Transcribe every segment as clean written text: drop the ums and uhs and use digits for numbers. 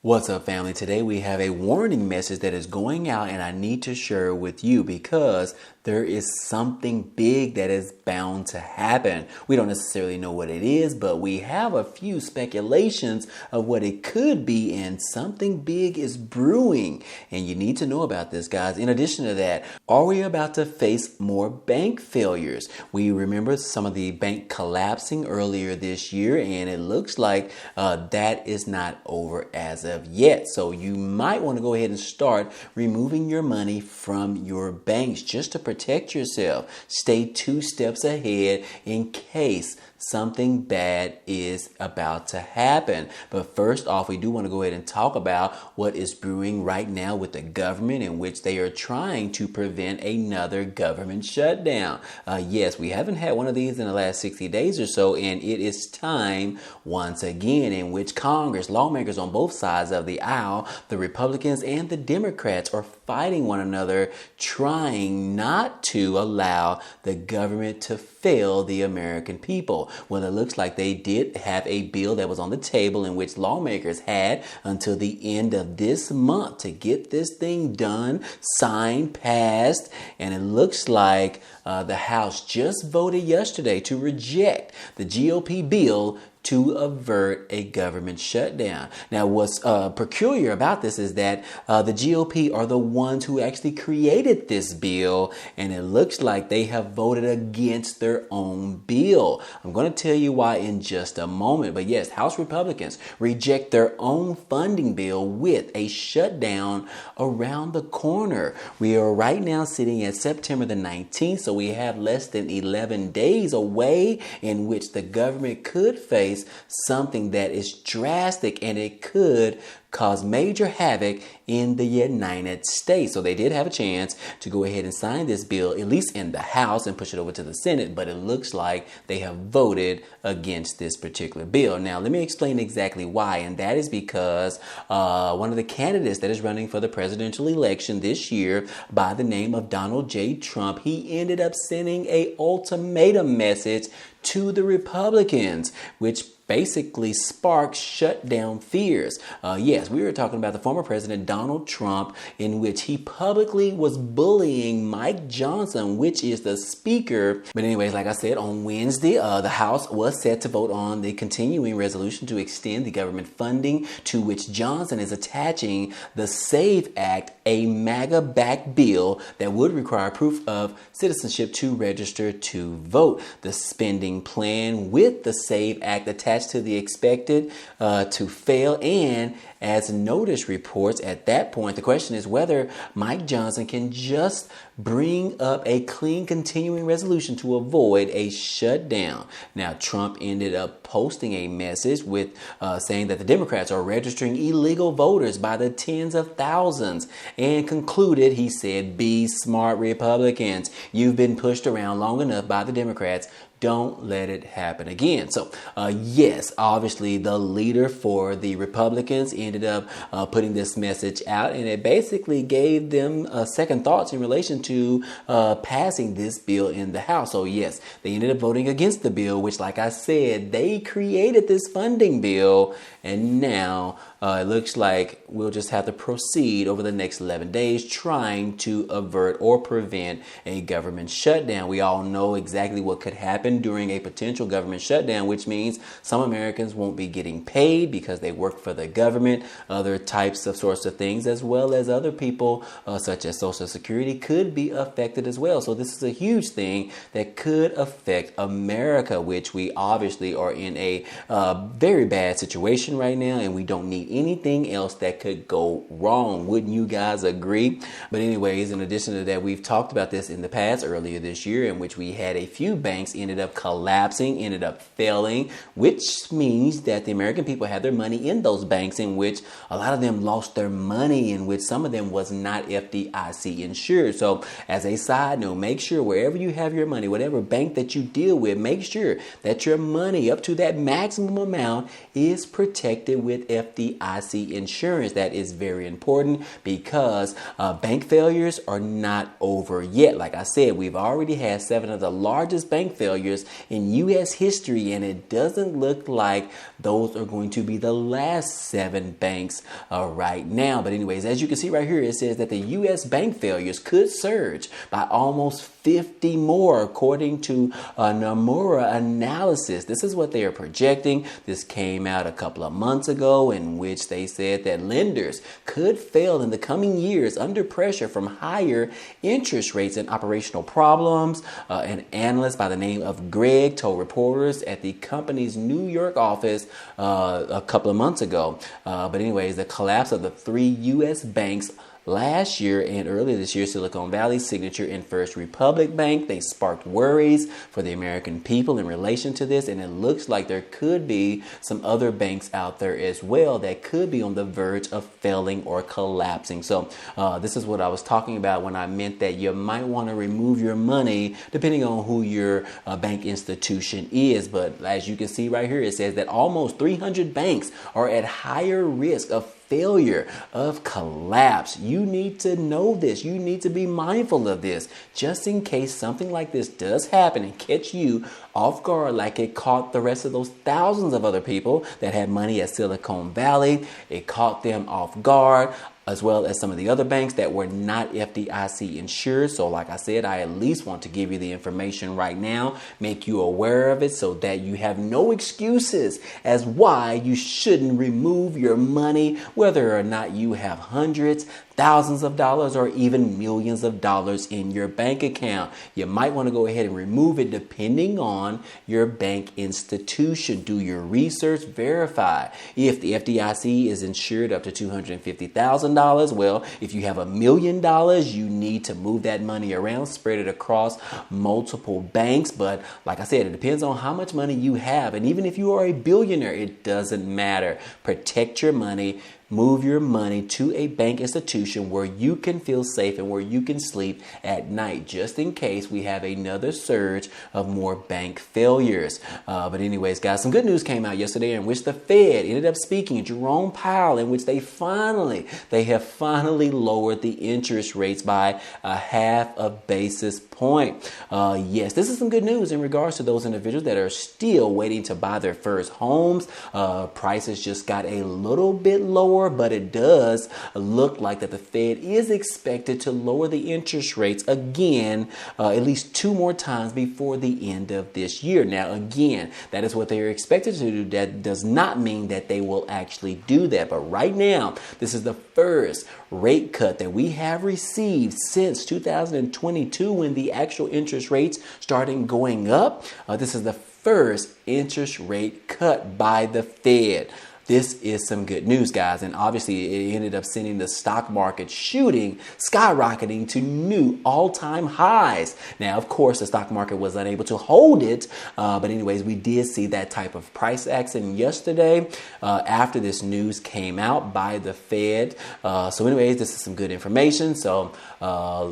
What's up, family? Today we have a warning message that is going out, and I need to share it with you because there is something big that is bound to happen. We don't necessarily know what it is, but we have a few speculations of what it could be, and something big is brewing. And you need to know about this, guys. In addition to that, are we about to face more bank failures? We remember some of the bank collapsing earlier this year, and it looks like that is not over as of yet. So you might want to go ahead and start removing your money from your banks just to protect yourself. Stay 2 steps ahead in case something bad is about to happen. But first off, we do want to go ahead and talk about what is brewing right now with the government, in which they are trying to prevent another government shutdown. Yes, we haven't had one of these in the last 60 days or so, and it is time once again in which Congress, lawmakers on both sides of the aisle, the Republicans and the Democrats, are fighting one another, trying not to allow the government to fail the American people. Well, it looks like they did have a bill that was on the table in which lawmakers had until the end of this month to get this thing done, signed, passed, and it looks like the House just voted yesterday to reject the GOP bill to avert a government shutdown. Now, what's peculiar about this is that the GOP are the ones who actually created this bill, and it looks like they have voted against their own bill. I'm going to tell you why in just a moment. But yes, House Republicans reject their own funding bill with a shutdown around the corner. We are right now sitting at September the 19th, so we have less than 11 days away in which the government could face something that is drastic, and it could cause major havoc in the United States. So they did have a chance to go ahead and sign this bill, at least in the House, and push it over to the Senate, but it looks like they have voted against this particular bill. Now, let me explain exactly why, and that is because one of the candidates that is running for the presidential election this year by the name of Donald J. Trump, he ended up sending a ultimatum message to the Republicans, which basically sparked shutdown fears. Yes, we were talking about the former president Donald Trump, in which he publicly was bullying Mike Johnson, which is the speaker. But anyways, like I said, on Wednesday, the House was set to vote on the continuing resolution to extend the government funding, to which Johnson is attaching the SAVE Act, a MAGA-backed bill that would require proof of citizenship to register to vote. The spending plan with the SAVE Act attached to the expected to fail, and as Notice reports, at that point the question is whether Mike Johnson can just bring up a clean continuing resolution to avoid a shutdown. Now, Trump ended up posting a message with saying that the Democrats are registering illegal voters by the tens of thousands, and concluded, he said, "Be smart, Republicans. You've been pushed around long enough by the Democrats. Don't let it happen again." So, yes, obviously the leader for the Republicans ended up putting this message out, and it basically gave them second thoughts in relation to passing this bill in the House. So, yes, they ended up voting against the bill, which, like I said, they created this funding bill, and now it looks like we'll just have to proceed over the next 11 days trying to avert or prevent a government shutdown. We all know exactly what could happen during a potential government shutdown, which means some Americans won't be getting paid because they work for the government. Other types of sorts of things, as well as other people such as Social Security, could be affected as well. So this is a huge thing that could affect America, which we obviously are in a very bad situation right now, and we don't need anything else that could go wrong. Wouldn't you guys agree? But anyways, in addition to that, we've talked about this in the past earlier this year, in which we had a few banks ended up collapsing, ended up failing, which means that the American people had their money in those banks, in which a lot of them lost their money, in which some of them was not FDIC insured. So as a side note, make sure wherever you have your money, whatever bank that you deal with, make sure that your money up to that maximum amount is protected with FDIC FDIC insurance. That is very important because bank failures are not over yet. Like I said, we've already had 7 of the largest bank failures in U.S. history, and it doesn't look like those are going to be the last 7 banks right now. But anyways, as you can see right here, it says that the U.S. bank failures could surge by almost 50 more, according to Nomura analysis. This is what they are projecting. This came out a couple of months ago, in which they said that lenders could fail in the coming years under pressure from higher interest rates and operational problems. An analyst by the name of Greg told reporters at the company's New York office a couple of months ago. But anyways, the collapse of the 3 U.S. banks last year and earlier this year, Silicon Valley, Signature, and First Republic Bank, they sparked worries for the American people in relation to this. And it looks like there could be some other banks out there as well that could be on the verge of failing or collapsing. So this is what I was talking about when I meant that you might want to remove your money depending on who your bank institution is. But as you can see right here, it says that almost 300 banks are at higher risk of failure, of collapse. You need to know this. You need to be mindful of this just in case something like this does happen and catch you off guard like it caught the rest of those thousands of other people that had money at Silicon Valley. It caught them off guard, as well as some of the other banks that were not FDIC insured. So like I said, I at least want to give you the information right now, make you aware of it so that you have no excuses as why you shouldn't remove your money, whether or not you have hundreds, thousands of dollars, or even millions of dollars in your bank account. You might want to go ahead and remove it depending on your bank institution. Do your research, verify. If the FDIC is insured up to $250,000, well, if you have $1 million, you need to move that money around, spread it across multiple banks. But like I said, it depends on how much money you have. And even if you are a billionaire, it doesn't matter. Protect your money. Move your money to a bank institution where you can feel safe and where you can sleep at night, just in case we have another surge of more bank failures. But anyways, guys, some good news came out yesterday in which the Fed ended up speaking, Jerome Powell, in which they have finally lowered the interest rates by 0.5 basis point. Yes, this is some good news in regards to those individuals that are still waiting to buy their first homes. Prices just got a little bit lower, but it does look like that the Fed is expected to lower the interest rates again, at least 2 more times before the end of this year. Now, again, that is what they are expected to do. That does not mean that they will actually do that. But right now, this is the first rate cut that we have received since 2022, when the actual interest rates started going up. This is the first interest rate cut by the Fed. This is some good news, guys. And obviously, it ended up sending the stock market skyrocketing to new all-time highs. Now, of course, the stock market was unable to hold it. But anyways, we did see that type of price action yesterday after this news came out by the Fed. So anyways, this is some good information. So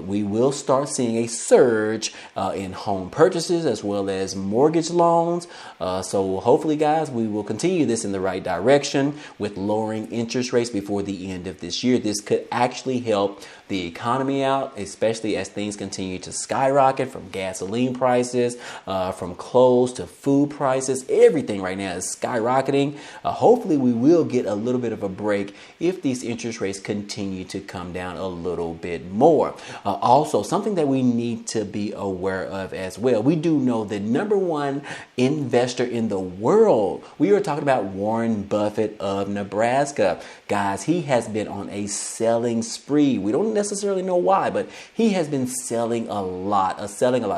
we will start seeing a surge in home purchases as well as mortgage loans. So hopefully, guys, we will continue this in the right direction with lowering interest rates before the end of this year. This could actually help the economy out, especially as things continue to skyrocket, from gasoline prices, from clothes to food prices. Everything right now is skyrocketing. Hopefully we will get a little bit of a break if these interest rates continue to come down a little bit more. Also, something that we need to be aware of as well. We do know the #1 investor in the world. We are talking about Warren Buffett of Nebraska. Guys, he has been on a selling spree. We don't necessarily know why, but he has been selling a lot of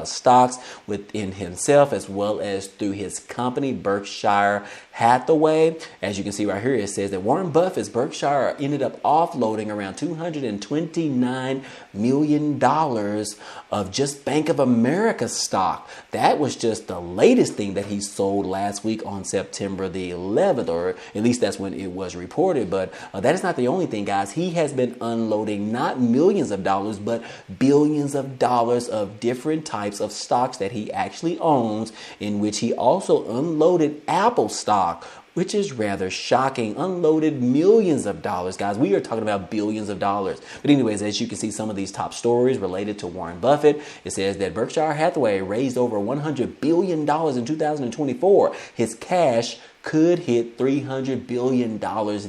stocks within himself as well as through his company, Berkshire Hathaway. As you can see right here, it says that Warren Buffett's Berkshire ended up offloading around $229 million of just Bank of America stock. That was just the latest thing that he sold last week on September the 11th, or at least that's when it was reported. But that is not the only thing, guys. He has been unloading not millions of dollars, but billions of dollars of different types of stocks that he actually owns, in which he also unloaded Apple stock which is rather shocking. Unloaded millions of dollars, guys. We are talking about billions of dollars. But anyways, as you can see, some of these top stories related to Warren Buffett. It says that Berkshire Hathaway raised over $100 billion in 2024. His cash could hit $300 billion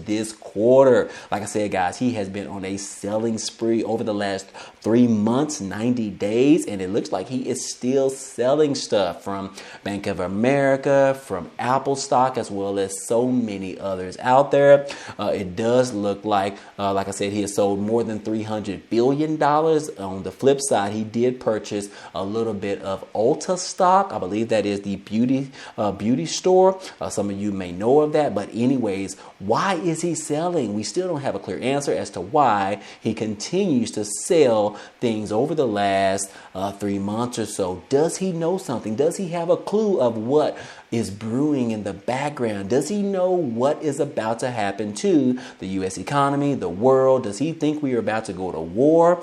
this quarter. Like I said, guys, he has been on a selling spree over the last 3 months, 90 days, and it looks like he is still selling stuff from Bank of America, from Apple stock, as well as so many others out there. It does look like I said, he has sold more than $300 billion. On the flip side, he did purchase a little bit of Ulta stock. I believe that is the beauty store. Some of you may know of that, but anyways, why is he selling? We still don't have a clear answer as to why he continues to sell things over the last 3 months or so. Does he know something? Does he have a clue of what is brewing in the background? Does he know what is about to happen to the U.S. economy, the world? Does he think we are about to go to war?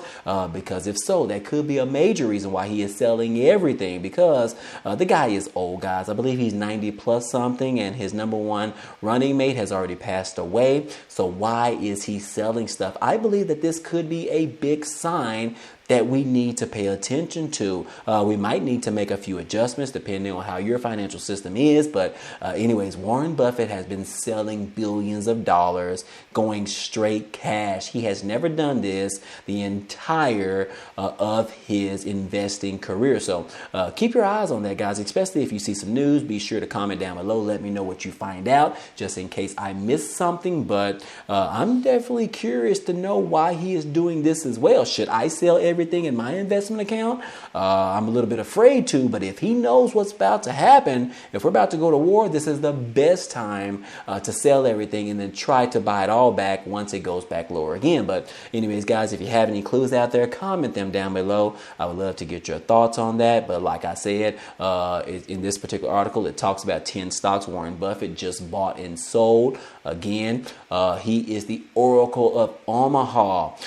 Because if so, that could be a major reason why he is selling everything, because the guy is old, guys. I believe he's 90 plus something, and his number one running mate has already passed away. So why is he selling stuff? I believe that this could be a big sign that we need to pay attention to. We might need to make a few adjustments depending on how your financial system is. But anyways, Warren Buffett has been selling billions of dollars, going straight cash. He has never done this the entire of his investing career. So keep your eyes on that, guys, especially if you see some news. Be sure to comment down below. Let me know what you find out, just in case I missed something. But I'm definitely curious to know why he is doing this as well. Should I sell everything in my investment account? I'm a little bit afraid to, but if he knows what's about to happen, if we're about to go to war, this is the best time to sell everything and then try to buy it all back once it goes back lower again. But anyways, guys, if you have any clues out there, comment them down below. I would love to get your thoughts on that. But like I said, in this particular article, it talks about 10 stocks Warren Buffett just bought and sold. Again, he is the Oracle of Omaha.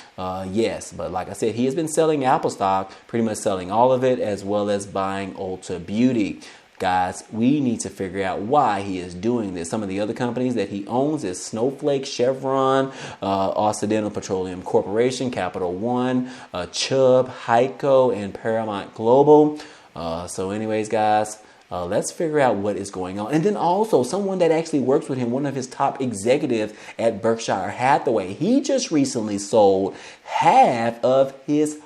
Yes, but like I said, he has been selling Apple stock, pretty much selling all of it, as well as buying Ulta Beauty. Guys, we need to figure out why he is doing this. Some of the other companies that he owns is Snowflake, Chevron, Occidental Petroleum Corporation, Capital One, Chubb, Heiko, and Paramount Global. So anyways, guys, let's figure out what is going on. And then also someone that actually works with him, one of his top executives at Berkshire Hathaway, he just recently sold half of his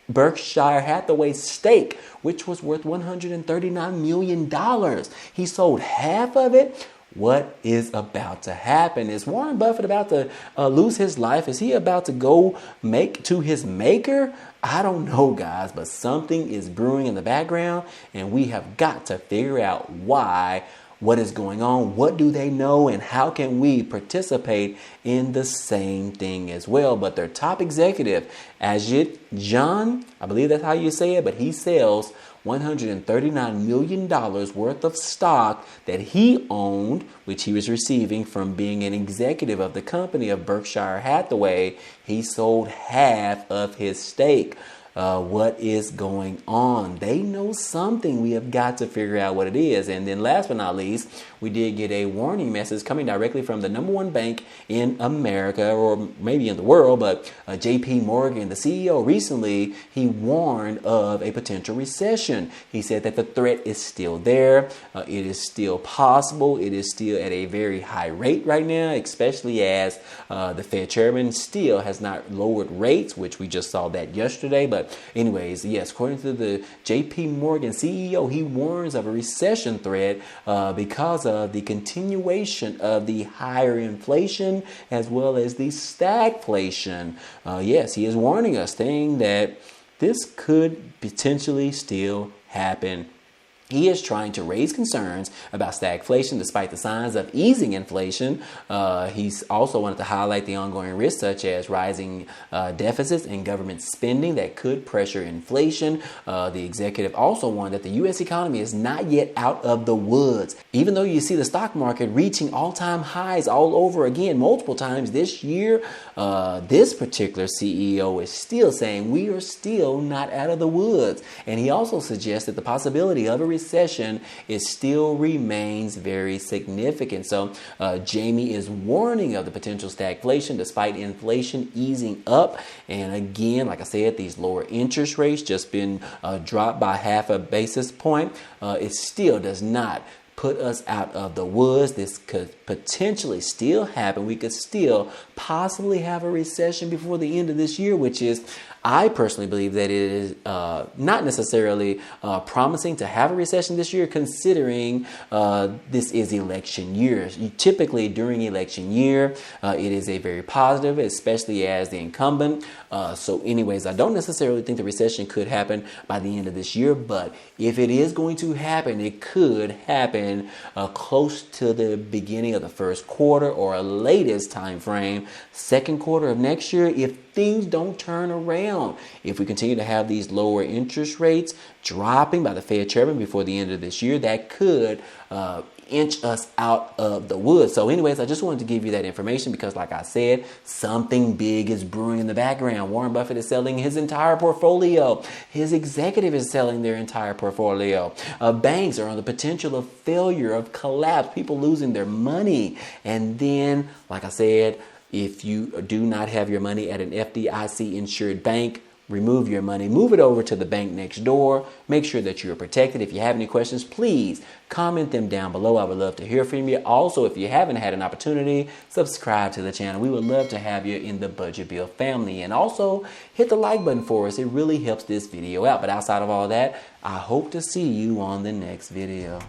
Berkshire Hathaway stake, which was worth $139 million. He sold half of it. What is about to happen? Is Warren Buffett about to lose his life? Is he about to go make to his maker? I don't know, guys, but something is brewing in the background, and we have got to figure out why. What is going on? What do they know? And how can we participate in the same thing as well? But their top executive, Ajit Jan, I believe that's how you say it, but he sells $139 million worth of stock that he owned, which he was receiving from being an executive of the company of Berkshire Hathaway. He sold half of his stake. What is going on? They know something. We have got to figure out what it is. And then last but not least, we did get a warning message coming directly from the number one bank in America, or maybe in the world, but JP Morgan, the CEO, recently, he warned of a potential recession. He said that the threat is still there. It is still possible. It is still at a very high rate right now, especially as the Fed chairman still has not lowered rates, which we just saw that yesterday. But anyways, yes, according to the JP Morgan CEO, he warns of a recession threat because of the continuation of the higher inflation as well as the stagflation. Yes, he is warning us, saying that this could potentially still happen. He is trying to raise concerns about stagflation despite the signs of easing inflation. He's also wanted to highlight the ongoing risks such as rising deficits and government spending that could pressure inflation. The executive also warned that the U.S. economy is not yet out of the woods. Even though you see the stock market reaching all-time highs all over again multiple times this year, this particular CEO is still saying we are still not out of the woods. And he also suggested the possibility of a recession recession, it still remains very significant. So Jamie is warning of the potential stagflation despite inflation easing up. And again, like I said, these lower interest rates just been dropped by half a basis point. It still does not put us out of the woods. This could potentially still happen. We could still possibly have a recession before the end of this year, which is, I personally believe that it is not necessarily promising to have a recession this year, considering this is election year. Typically during election year, it is a very positive, especially as the incumbent. So anyways, I don't necessarily think the recession could happen by the end of this year, but if it is going to happen, it could happen close to the beginning of the first quarter or a latest time frame, second quarter of next year, if things don't turn around. If we continue to have these lower interest rates dropping by the Fed chairman before the end of this year, that could inch us out of the woods. So anyways, I just wanted to give you that information because, like I said, something big is brewing in the background. Warren Buffett is selling his entire portfolio. His executive is selling their entire portfolio. Banks are on the potential of failure, of collapse, people losing their money. And then, like I said, if you do not have your money at an FDIC insured bank, remove your money, move it over to the bank next door. Make sure that you're protected. If you have any questions, please comment them down below. I would love to hear from you. Also, if you haven't had an opportunity, subscribe to the channel. We would love to have you in the Budget Bill family. And also hit the like button for us. It really helps this video out. But outside of all that, I hope to see you on the next video.